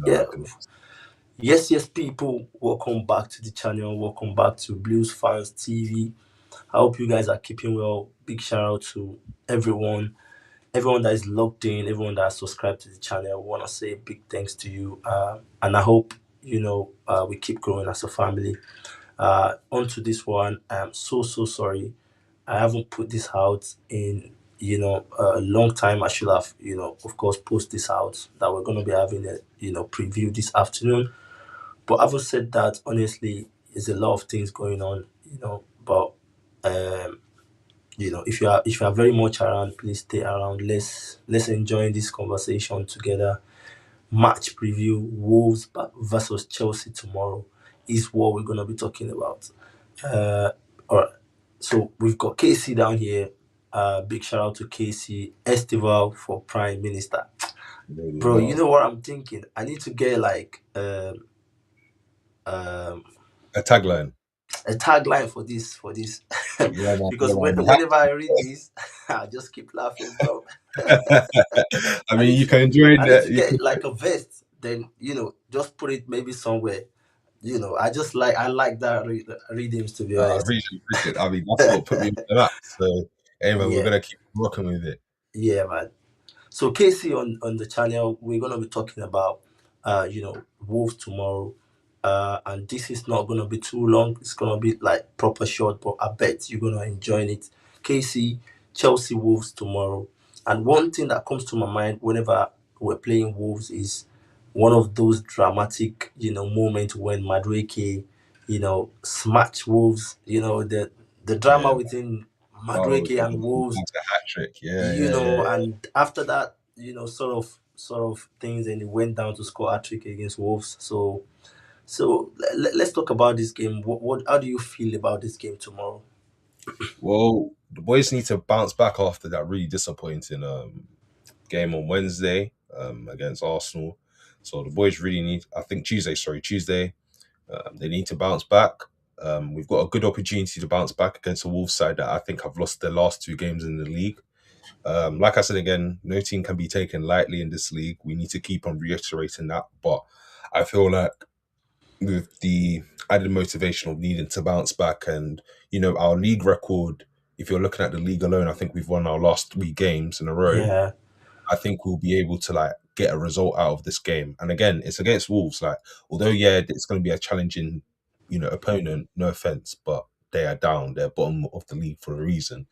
Yeah. Goodness. Yes, people. Welcome back to the channel. Welcome back to Bluesfantv. I hope you guys are keeping well. Big shout out to everyone, everyone that is logged in, everyone that has subscribed to the channel. I want to say big thanks to you, and I hope we keep growing as a family. Onto this one, I'm so sorry. I haven't put this out in a long time. I should have of course post this out that we're going to be having a preview this afternoon. But having said that, honestly, there's a lot of things going on, But um, if you are very much around, please stay around. Let's enjoy this conversation together. Match preview: Wolves versus Chelsea tomorrow is what we're gonna be talking about. Uh, all right. So we've got KC down here. Big shout out to KC Estival for Prime Minister, There you bro. You go. know what I'm thinking? I need to get like um A tagline. a tagline for this Yeah, man. because Yeah, man. whenever I read this, I just keep laughing, bro. I I mean, need you to can join I need that. to You can. get like a vest, then just put it maybe somewhere. I like that readings, to be I honest. really appreciate it. I mean, that's what put me on the map. So, hey, man, we're Yeah, gonna keep rocking with it. yeah, man. So Casey on the channel, we're gonna be talking about Wolves tomorrow. And this is not gonna be too long. It's gonna be like proper short, but I bet you're gonna enjoy it. Casey, Chelsea Wolves tomorrow. And one thing that comes to my mind whenever we're playing Wolves is one of those dramatic, moments when Madueke, smash Wolves, the drama Yeah. within Oh, Madueke and Wolves, that's a hat trick. Yeah, yeah, yeah. and after that, sort of things, and he went down to score a trick against Wolves. So let's talk about this game. How do you feel about this game tomorrow? Well, the boys need to bounce back after that really disappointing game on Wednesday against Arsenal. So the boys really need. I think Tuesday. Sorry, Tuesday. They need to bounce back. We've got a good opportunity to bounce back against a Wolves side that I think have lost their last two games in the league. Like I said again, no team can be taken lightly in this league. We need to keep on reiterating that. But I feel like with the added motivation of needing to bounce back and, our league record, if you're looking at the league alone, I think we've won our last three games in a row. Yeah, I think we'll be able to like get a result out of this game. And again, it's against Wolves. Like, although yeah, it's going to be a challenging, opponent. No offense, but they are down. They're bottom of the league for a reason.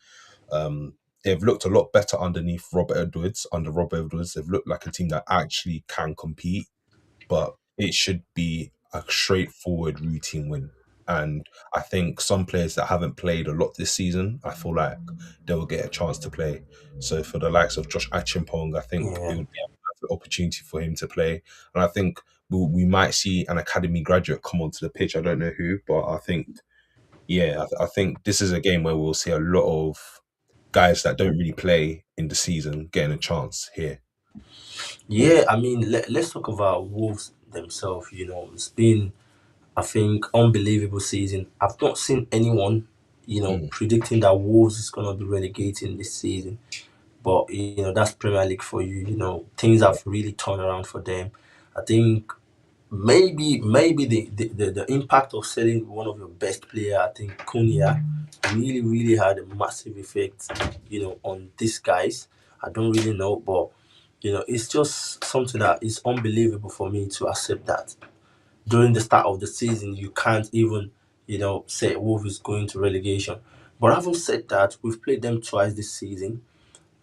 Um, they've looked a lot better underneath Robert Edwards. Under Robert Edwards, they've looked like a team that actually can compete. But it should be a straightforward routine win. And I think some players that haven't played a lot this season, I feel like they will get a chance to play. So for the likes of Josh Achimpong, I think it yeah, would be a perfect opportunity for him to play. And I think we might see an academy graduate come onto the pitch. I don't know who, but I think, yeah, I think this is a game where we'll see a lot of guys that don't really play in the season getting a chance here. yeah. I mean, let's talk about Wolves themselves. It's been, I think, unbelievable season. I've not seen anyone, Mm. predicting that Wolves is gonna be relegating this season. But that's Premier League for you. Things have really turned around for them. I think maybe the impact of selling one of your best player, I think Cunha, really had a massive effect, on these guys. I don't really know, but it's just something that is unbelievable for me to accept that during the start of the season you can't even say Wolves is going to relegation. But having said that, we've played them twice this season.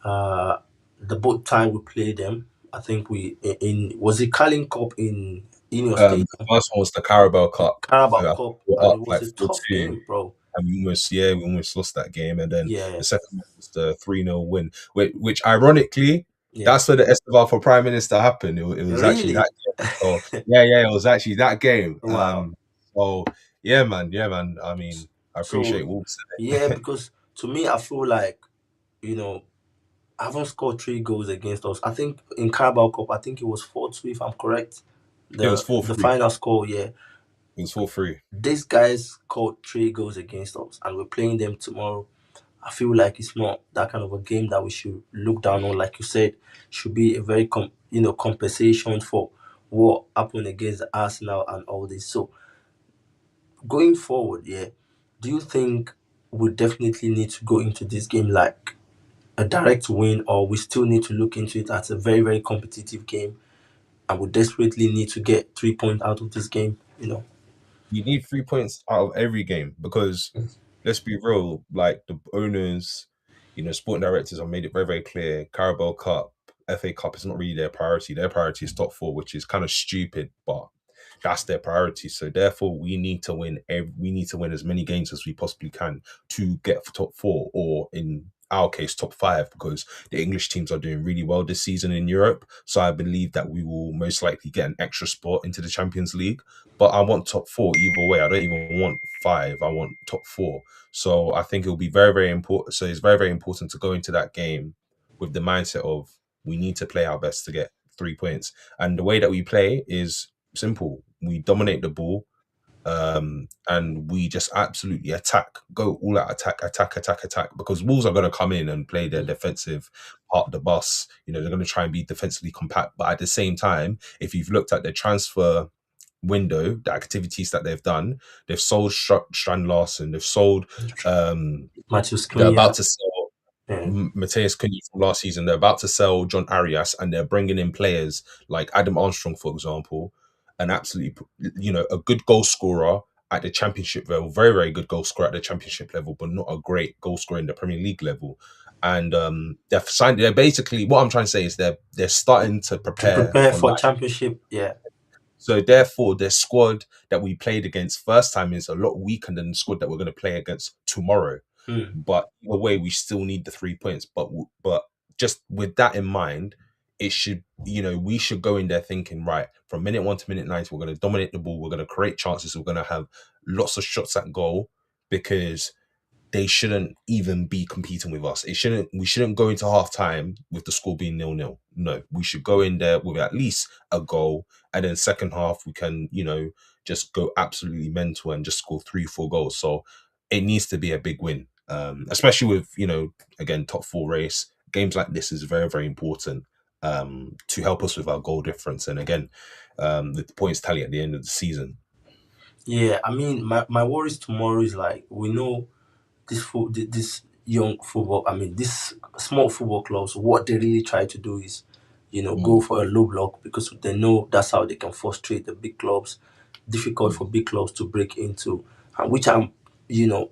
uh, the both time we played them, I think we in was it Carling Cup in your The stadium, first one was the Carabao Cup. Carabao So I think Cup, we were and up it was like a four tough two, game, bro. and we almost lost that game. And then Yeah, the second one was the 3-0 win, which ironically, yeah, that's where the Esteval for Prime Minister happened. It was actually really. that game. So yeah, it was actually that game. Wow. So yeah, man. I mean, I So appreciate Wolves. yeah, because to me, I feel like you know I haven't scored 3 goals against us. I think in Carabao Cup, I think it was 4-2 if I'm correct. It was The four the three. final score, yeah. It was 4-3. These guys scored 3 goals against us, and we're playing them tomorrow. I feel like it's not that kind of a game that we should look down on. Like you said, should be a very compensation for what happened against Arsenal and all this. So going forward, yeah, do you think we definitely need to go into this game like a direct win, or we still need to look into it as a very, very competitive game and we desperately need to get 3 points out of this game, you know? You need 3 points out of every game because let's be real, like the owners, sporting directors have made it very, very clear. Carabao Cup, FA Cup is not really their priority. Their priority is top four, which is kind of stupid, but that's their priority. So therefore, we need to win. We need to win as many games as we possibly can to get for top four, or in our case, top five, because the English teams are doing really well this season in Europe. So I believe that we will most likely get an extra spot into the Champions League. But I want top four either way. I don't even want five. I want top four. So I think it will be very, very important. So it's very, very important to go into that game with the mindset of we need to play our best to get 3 points. And the way that we play is simple. We dominate the ball, and we just absolutely attack, go all out attack, attack, attack, attack. Because Wolves are going to come in and play their defensive part of the bus. They're going to try and be defensively compact. But at the same time, if you've looked at their transfer window, the activities that they've done, they've sold Strand Larson, they've sold, Matheus they're about Cunha, to sell yeah. Mateus Cunha from last season. They're about to sell John Arias, and they're bringing in players like Adam Armstrong, for example, an absolutely, a good goal scorer at the championship level, very, very good goal scorer at the championship level, but not a great goal scorer in the Premier League level. And they've signed. They're basically, what I'm trying to say is they're starting to To prepare prepare for for life. championship, yeah. So therefore, the squad that we played against first time is a lot weaker than the squad that we're going to play against tomorrow. Mm. But either way, we still need the 3 points. But just with that in mind, it should, we should go in there thinking, right, from minute 1 to minute 90, we're going to dominate the ball, we're going to create chances, we're going to have lots of shots at goal, because they shouldn't even be competing with us. We shouldn't go into half time with the score being 0-0. No, we should go in there with at least a goal, and then second half we can, just go absolutely mental and just score 3-4 goals. So it needs to be a big win. Especially with, again, top four race. Games like this is very, very important, to help us with our goal difference. And again, the points tally at the end of the season. Yeah, I mean, my worries tomorrow is like we know this young football. I mean, this small football clubs. What they really try to do is, go Mm, for a low block because they know that's how they can frustrate the big clubs. Difficult for mm, big clubs to break into, and which I'm, you know,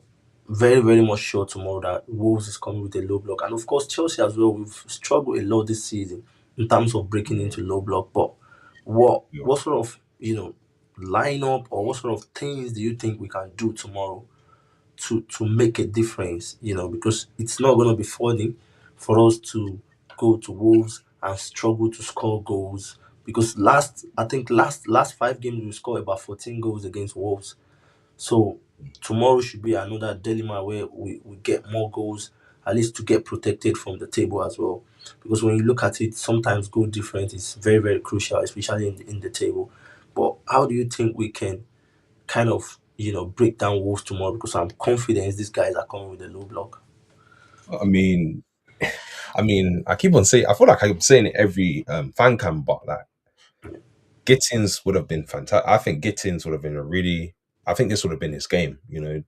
very very much sure tomorrow that Wolves is coming with a low block, and of course Chelsea as well. We've struggled a lot this season in terms of breaking mm, into low block, but what yeah. what sort of lineup or what sort of things do you think we can do tomorrow to make a difference? Because it's not going to be funny for us to go to Wolves and struggle to score goals. Because I think last 5 games we scored about 14 goals against Wolves. So tomorrow should be another dilemma where we get more goals, at least to get protected from the table as well. Because when you look at it, sometimes goal difference is very, very crucial, especially in the table. But how do you think we can kind of, break down Wolves tomorrow? Because I'm confident these guys are coming with a low block. I mean, I keep on saying, I feel like I'm saying it every fan cam, but like Gittins would have been fantastic. I think Gittins would have been I think this would have been his game.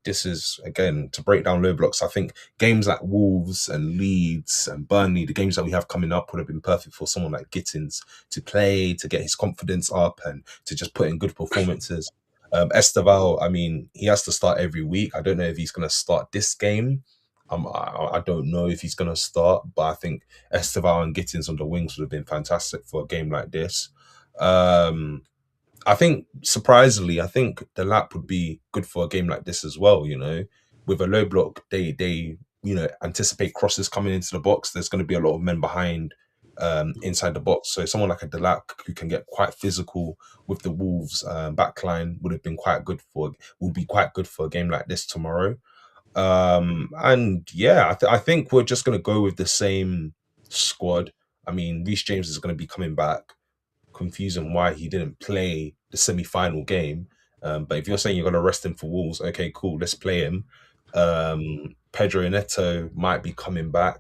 This is, again, to break down low blocks. I think games like Wolves and Leeds and Burnley, the games that we have coming up, would have been perfect for someone like Gittins to play, to get his confidence up, and to just put in good performances. Esteval, I mean, he has to start every week. I don't know if he's going to start this game. I don't know if he's going to start, but I think Esteval and Gittins on the wings would have been fantastic for a game like this. Um, I think, surprisingly, I think the lap would be good for a game like this as well. With a low block, they anticipate crosses coming into the box. There's going to be a lot of men behind, inside the box. So someone like a Delac who can get quite physical with the Wolves backline would be quite good for a game like this tomorrow. And yeah, I think we're just going to go with the same squad. I mean, Reece James is going to be coming back. Confusing why he didn't play the semi-final game. But if you're saying you're going to rest him for Wolves, okay, cool, let's play him. Pedro Neto might be coming back.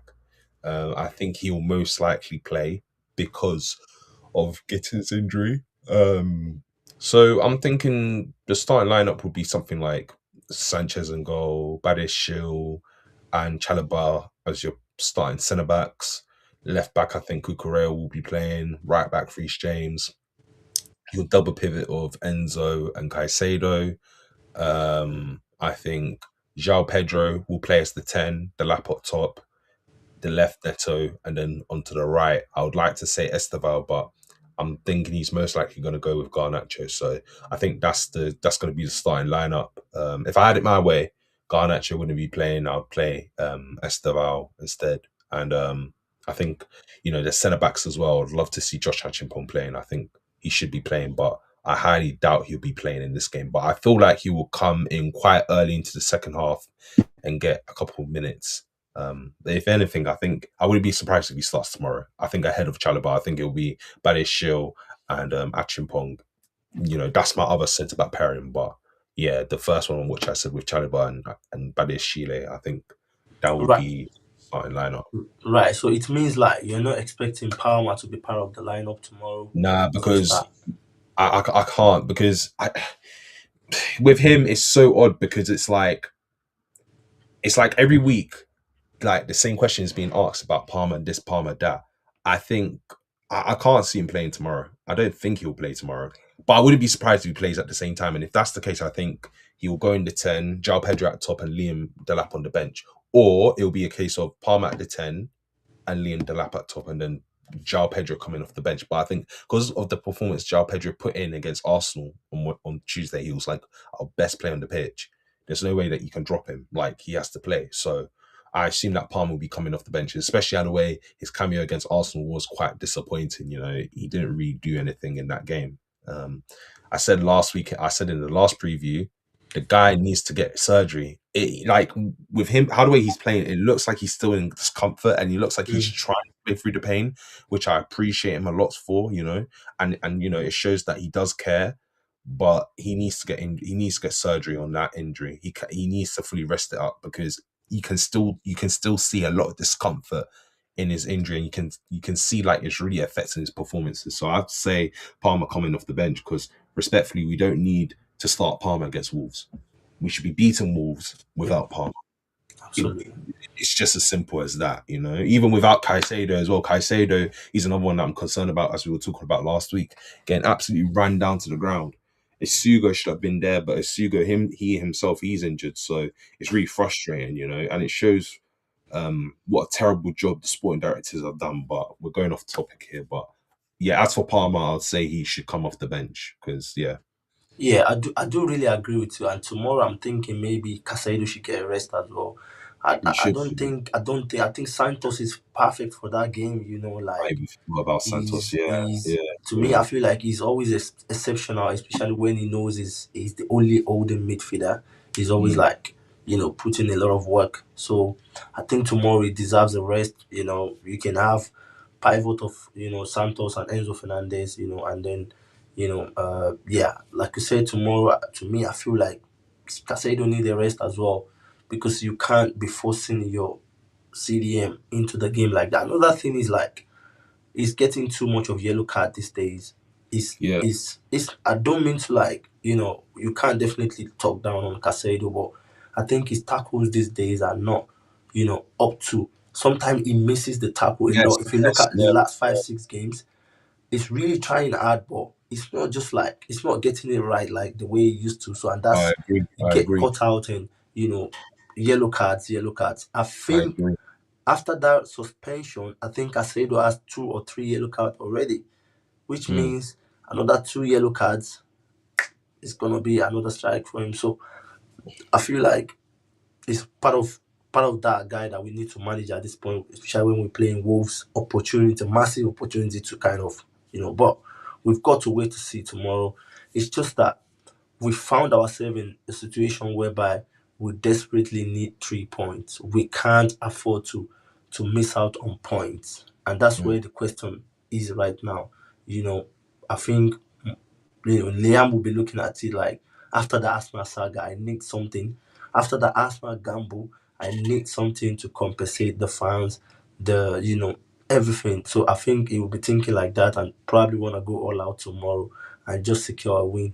I think he'll most likely play because of Gittins' injury. Um, so I'm thinking the starting lineup would be something like Sanchez and goal, Badiashile and Chalobah as your starting centre backs. Left back, I think Cucurella will be playing. Right back, Reece James. Your double pivot of Enzo and Caicedo. I think João Pedro will play as the 10, the lap up top, the left Neto, and then onto the right. I would like to say Esteval, but I'm thinking he's most likely going to go with Garnacho. So I think that's going to be the starting lineup. If I had it my way, Garnacho wouldn't be playing. I'd play Esteval instead. And I think the centre backs as well. I'd love to see Josh Hutchinson playing. I think he should be playing, but I highly doubt he'll be playing in this game. But I feel like he will come in quite early into the second half and get a couple of minutes. If anything, I think I wouldn't be surprised if he starts tomorrow. I think ahead of Chalobah, I think it'll be Badiashile and Achimpong. That's my other centre back pairing. But yeah, the first one which I said with Chalobah and Badiashile, I think that would Right, be starting lineup. right. So it means like you're not expecting Palmer to be part of the lineup tomorrow Nah, to because start. I can't because with him it's so odd because it's like every week like the same question is being asked about Palmer and this Palmer that. I think I can't see him playing tomorrow. I don't think he'll play tomorrow. But I wouldn't be surprised if he plays at the same time. And if that's the case, I think he will go in the 10, João Pedro at the top and Liam Delap on the bench. Or it'll be a case of Palmer at the 10, and Liam Delap at top, and then João Pedro coming off the bench. But I think because of the performance João Pedro put in against Arsenal on Tuesday, he was like our best player on the pitch. There's no way that you can drop him. Like he has to play. So I assume that Palmer will be coming off the bench, especially out of the way his cameo against Arsenal was quite disappointing. He didn't really do anything in that game. Um, I said last week, I said in the last preview, the guy needs to get surgery. Like with him, how the way he's playing, it looks like he's still in discomfort, and he looks like he's Mm, trying to play through the pain, which I appreciate him a lot for. And it shows that he does care. But he needs to get in. He needs to get surgery on that injury. He needs to fully rest it up because you can still see a lot of discomfort in his injury, and you can see like it's really affecting his performances. So I have to say Palmer coming off the bench because respectfully, we don't need to start Palmer against Wolves. We should be beating Wolves yeah, without Palmer. It- absolutely. it's just as simple as that, Even without Caicedo as well. Caicedo, he's another one that I'm concerned about, as we were talking about last week, getting absolutely ran down to the ground. Isugo should have been there, but Isugo, he himself, he's injured, so it's really frustrating, and it shows what a terrible job the sporting directors have done. But we're going off topic here. But yeah, as for Palmer, I'd say he should come off the bench because yeah, Yeah, I do really agree with you. And tomorrow I'm thinking maybe Casado should get a rest as well. I, he I I should. don't think I think Santos is perfect for that game. I Like even feel about Santos. Yeah, he's yeah, to me yeah. I feel like he's always exceptional, especially when he knows he's the only holding midfielder. He's always Mm, like putting a lot of work. So I think tomorrow he deserves a rest. You can have pivot of Santos and Enzo Fernandez. And then yeah, like you said, tomorrow to me I feel like Casado need a rest as well because you can't be forcing your CDM into the game like that. Another thing is like he's getting too much of yellow card these days. yeah, Is I don't mean to like you can't definitely talk down on Casado, but I think his tackles these days are not up to. Sometimes he misses the tackle a yes, lot. If you look yes, at the yeah, last 5 6 games, it's really trying hard, but it's not just like it's not getting it right like the way it used to. So and I that's agree. you I get agree. caught out in yellow cards, yellow cards. I I think agree. after that suspension, I think Casedo has 2 or 3 yellow cards already, which Mm, means another 2 yellow cards is gonna be another strike for him. So I feel like it's part of that guy that we need to manage at this point, especially when we're playing Wolves. Opportunity, massive opportunity to kind of but we've got to wait to see tomorrow. It's just that we found ourselves in a situation whereby we desperately need 3 points. We can't afford to miss out on points, and that's mm, where the question is right now. You know, I think Liam will be looking at it like after the Arsenal saga, I need something. After the Arsenal gamble, I need something to compensate the fans, the everything. So I think he will be thinking like that and probably want to go all out tomorrow. and just secure a win.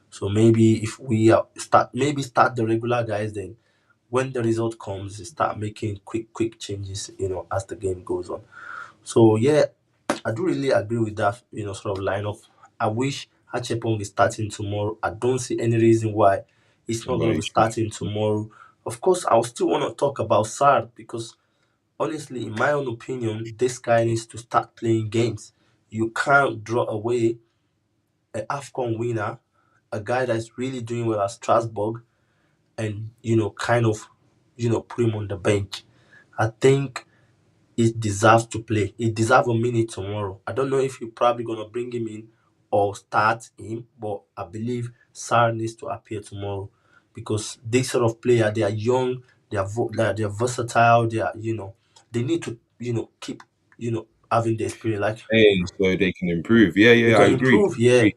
So maybe if we start the regular guys, then when the result comes, start making quick changes, as the game goes on. So yeah, I do really agree with that, sort of lineup. I wish Achepong is starting tomorrow. I don't see any reason why it's not going Well, to be starting tomorrow. Of course, I will still want to talk about Sar because honestly, in my own opinion, this guy needs to start playing games. You can't draw away an AFCON winner, a guy that's really doing well at Strasbourg, and kind of put him on the bench. I think he deserves to play. He deserves a minute tomorrow. I don't know if you're probably gonna bring him in or start him, but I believe Sarr needs to appear tomorrow because this sort of player, they are young, they're versatile, they need to keep having the experience. Like playing so they can improve. Yeah, they yeah, I can agree. improve, yeah,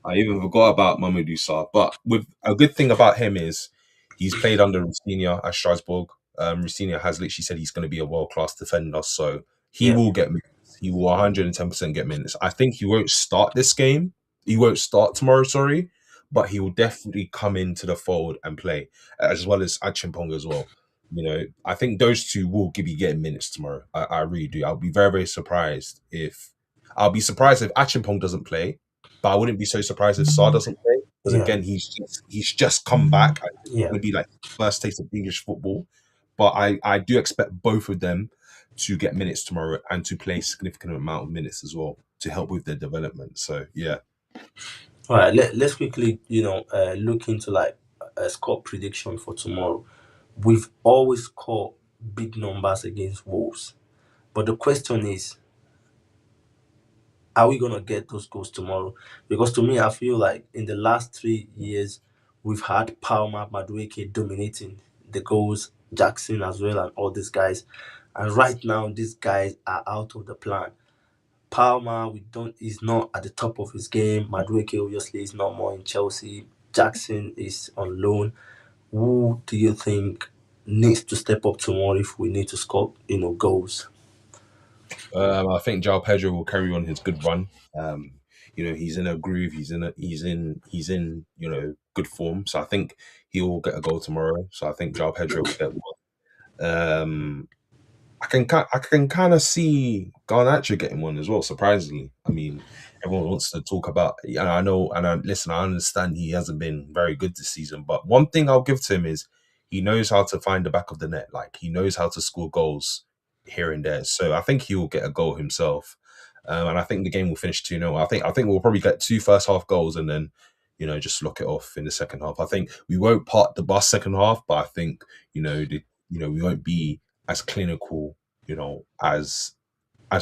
I even forgot about Mamadou Sarr. But with a good thing about him is he's played under Routinier at Strasbourg. Routinier has literally said he's going to be a world class defender, so he yeah, will get minutes. He will 110% get minutes. I think he won't start this game. He won't start tomorrow. Sorry, but he will definitely come into the fold and play as well as Achimpong as well. I think those two will be getting minutes tomorrow. I really do. I'll be very, very surprised if I'll be surprised if Achimpong doesn't play, but I wouldn't be so surprised if Saar doesn't play because yeah, again he's just come back. And it's yeah. going to be like first taste of English football, but I do expect both of them to get minutes tomorrow and to play significant amount of minutes as well to help with their development. So yeah, All right, let's quickly look into like a score prediction for tomorrow. We've always scored big numbers against Wolves. But the question is, are we gonna get those goals tomorrow? Because to me, I feel like in the last 3 years, we've had Palmer, Madueke dominating the goals, Jackson as well, and all these guys. And right now, these guys are out of the plan. Palmer, we don't is not at the top of his game. Madueke obviously is not more in Chelsea. Jackson is on loan. Who do you think needs to step up tomorrow if we need to score, goals? I think João Pedro will carry on his good run. He's in a groove. He's in good form. So I think he will get a goal tomorrow. So I think João Pedro will get one. I can kind of see Garnacho getting one as well. Surprisingly, I mean, everyone wants to talk about. And I know, and listen, I understand he hasn't been very good this season. But one thing I'll give to him is he knows how to find the back of the net. Like he knows how to score goals here and there. So I think he will get a goal himself. And I think the game will finish 2-0. I think we'll probably get two first half goals and then just lock it off in the second half. I think we won't part the bus second half, but I think we won't be as clinical, as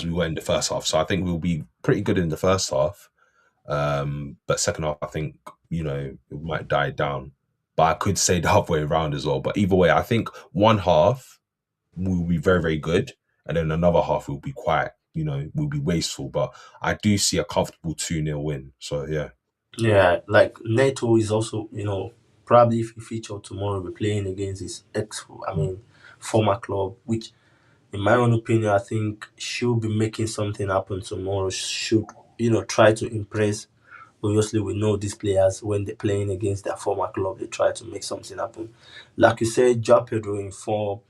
we were in the first half. So I think we'll be pretty good in the first half. But second half, I think, it might die down. But I could say the halfway around as well. But either way, I think one half will be very, very good. And then another half will be quiet, will be wasteful. But I do see a comfortable 2-0 win. So yeah. Yeah, like Neto is also, probably if he feature tomorrow, be playing against his former club, which, in my own opinion, I think should be making something happen tomorrow. Should, try to impress. Obviously, we know these players when they're playing against their former club, they try to make something happen. Like you said, Joao Pedro in form.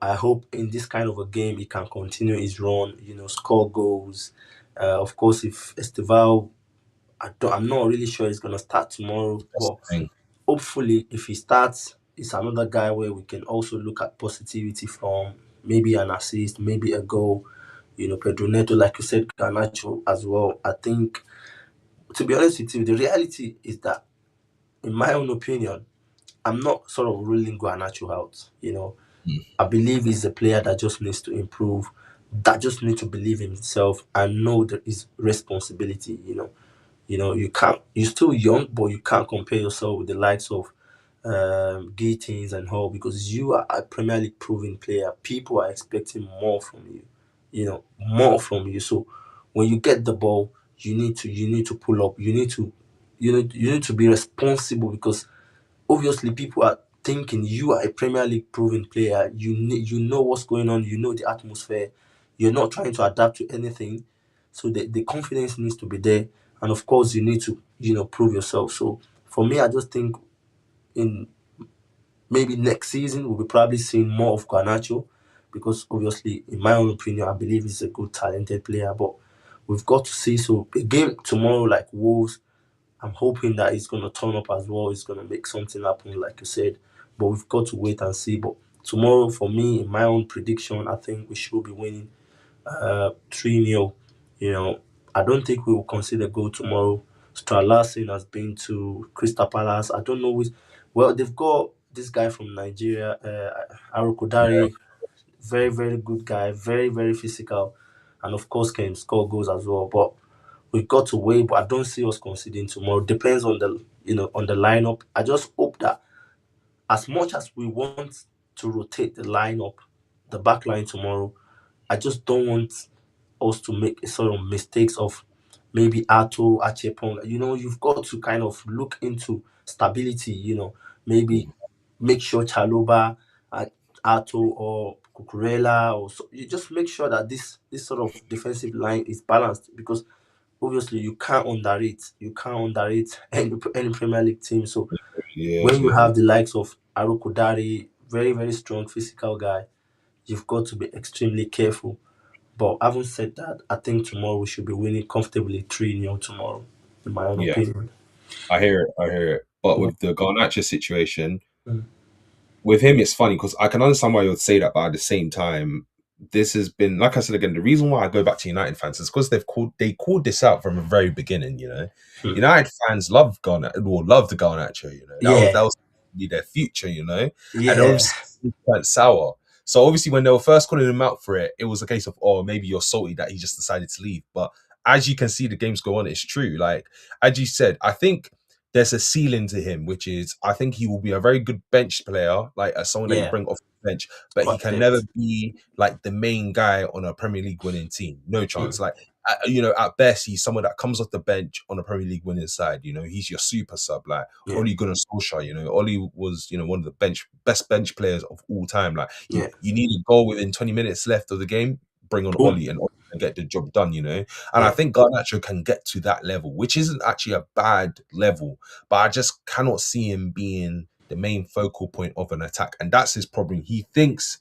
I hope in this kind of a game he can continue his run. Score goals. Of course, if Estival, I'm not really sure he's gonna start tomorrow, That's but the thing. hopefully, if he starts, it's another guy where we can also look at positivity from maybe an assist, maybe a goal. Pedro Neto, like you said, Garnacho as well. I think, to be honest with you, the reality is that, in my own opinion, I'm not sort of ruling Garnacho out. Mm. I believe he's a player that just needs to improve, that just needs to believe in himself and know that his responsibility. You can't. You're still young, but you can't compare yourself with the likes of Gittins and Hall because you are a Premier League proven player. People are expecting more from you. More from you. So when you get the ball, you need to pull up. You need to be responsible because obviously people are thinking you are a Premier League proven player. You know what's going on. You know the atmosphere. You're not trying to adapt to anything. So the confidence needs to be there. and of course you need to prove yourself. So for me, I just think in maybe next season we'll be probably seeing more of Garnacho, because obviously, in my own opinion, I believe he's a good, talented player. But we've got to see. So a game tomorrow, like Wolves, I'm hoping that he's going to turn up as well. He's going to make something happen, like you said. But we've got to wait and see. But tomorrow, for me, in my own prediction, I think we should be winning 3-0. You know, I don't think we will concede a goal tomorrow. Stralasin has been to Crystal Palace. I don't know which. Well, they've got this guy from Nigeria, Arokodare, very, very good guy, very, very physical, and of course can score goals as well. But we got to wait, but I don't see us conceding tomorrow. Depends on the on the lineup. I just hope that as much as we want to rotate the lineup, the back line tomorrow, I just don't want us to make a sort of mistakes of maybe Ato, Achepong. You've got to kind of look into stability, maybe make sure Chaloba, uh, Ato or Cucurella, or so, you just make sure that this sort of defensive line is balanced, because obviously you can't underrate any Premier League team. So Yeah, when you yeah, have the likes of Arokodare, very, very strong physical guy, you've got to be extremely careful. But having said that, I think tomorrow we should be winning comfortably 3-0 tomorrow, in my own yeah. opinion. I hear it. I hear it. But Yeah. with the Garnacho situation, Mm. with him, it's funny because I can understand why you would say that, but at the same time, this has been, like I said again, the reason why I go back to United fans is because they called this out from the very beginning. Mm. United fans love Garnacho, or love the Garnacho. That Yeah, was be their future. And yeah, obviously it went sour. So obviously when they were first calling him out for it, it was a case of, oh, maybe you're salty that he just decided to leave. But as you can see, the games go on. It's true. Like as you said, I think there's a ceiling to him, which is I think he will be a very good bench player, like as someone that you yeah. bring off the bench, but he can never Perfect. be like the main guy on a Premier League winning team. No chance. Mm. Like at best, he's someone that comes off the bench on a Premier League winning side. He's your super sub, like Yeah, Oli Gunnar Solskjaer. Oli was one of the best bench players of all time. Like yeah. you need a goal within 20 minutes left of the game, bring on Boom. Oli and get the job done. And I Yeah. think Garnacho can get to that level, which isn't actually a bad level, but I just cannot see him being the main focal point of an attack. And that's his problem. He thinks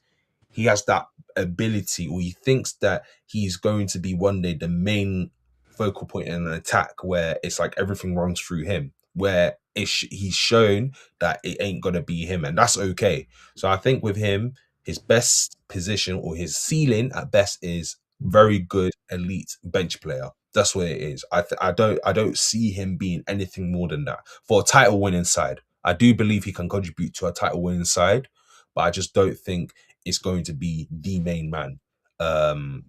he has that ability, or he thinks that he's going to be one day the main focal point in an attack where it's like everything runs through him, where he's shown that it ain't going to be him. And that's okay. So I think with him, his best position or his ceiling at best is very good elite bench player. That's what it is. I don't see him being anything more than that for a title winning side. I do believe he can contribute to a title winning side, but I just don't think it's going to be the main man.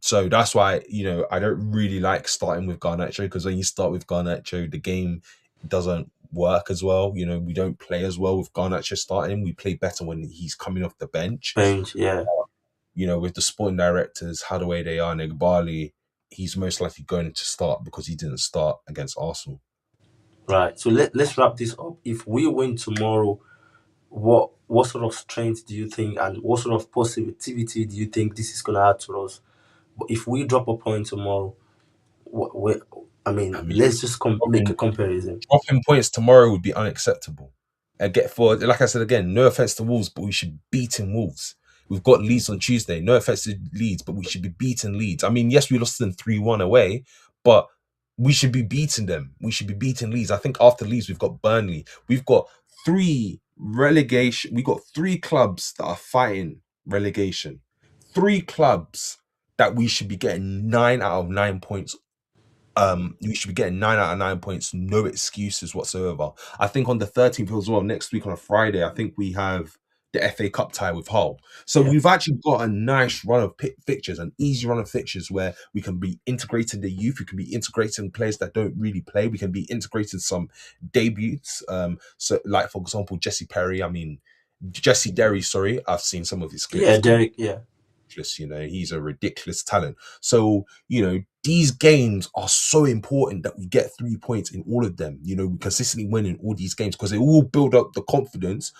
So that's why I don't really like starting with Garnacho, because when you start with Garnacho, the game doesn't work as well. We don't play as well with Garnacho starting. We play better when he's coming off the bench. Bench. Yeah. With the sporting directors, how the way they are, Bali, he's most likely going to start because he didn't start against Arsenal. Right. So let's wrap this up. If we win tomorrow, what sort of strength do you think, and what sort of positivity do you think this is gonna add to us? But if we drop a point tomorrow, what, I I mean, mean, let's just make a dropping, comparison. dropping points tomorrow would be unacceptable. Like I said again, no offense to Wolves, but we should be beating Wolves. We've got Leeds on Tuesday. No offense to Leeds, but we should be beating Leeds. I mean, yes, we lost them 3-1 away, but we should be beating them. We should be beating Leeds. I think after Leeds, we've got Burnley. We've got three relegation. We've got three clubs that are fighting relegation. Three clubs that we should be getting 9 out of 9 points. You should be getting 9 out of 9 points, no excuses whatsoever. I think on the 13th as well, next week on a Friday, I think we have the FA Cup tie with Hull. So Yeah. we've actually got a nice run of fixtures, an easy run of fixtures where we can be integrating the youth, we can be integrating players that don't really play, we can be integrating some debuts. So like for example, Jesse Derry, sorry, I've seen some of his Yeah, clips. Derek. Yeah. Ridiculous. He's a ridiculous talent. So, these games are so important that we get 3 points in all of them. We consistently win in all these games because it will build up the confidence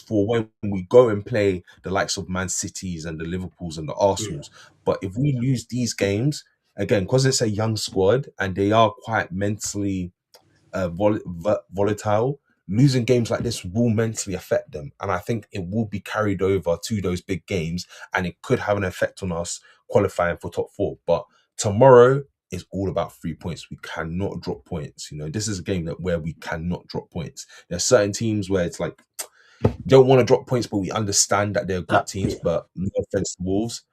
for when we go and play the likes of Man Cities and the Liverpools and the Yeah. Arsenals. But if we lose these games, again, because it's a young squad and they are quite mentally volatile. Losing games like this will mentally affect them, and I think it will be carried over to those big games, and it could have an effect on us qualifying for top four. But tomorrow is all about 3 points. We cannot drop points. You know, this is a game that where we cannot drop points. There's certain teams where it's like don't want to drop points, but we understand that they're good That teams. yeah, But no offense to Wolves,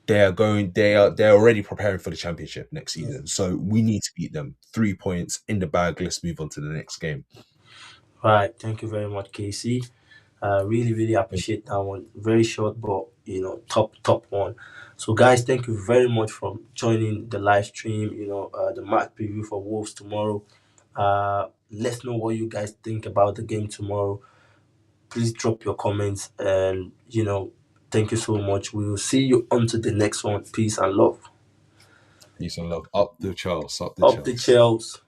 they're already preparing for the championship next yeah. season. So we need to beat them. 3 points in the bag. Let's move on to the next game. Right. Thank you very much, Casey. Really, really appreciate that one. Very short, but top one. So, guys, thank you very much for joining the live stream. The match preview for Wolves tomorrow. Let's know what you guys think about the game tomorrow. Please drop your comments, and thank you so much. We will see you on to the next one. Peace and love. Peace and love. Up the Charles. Up the Up the Charles. Chels.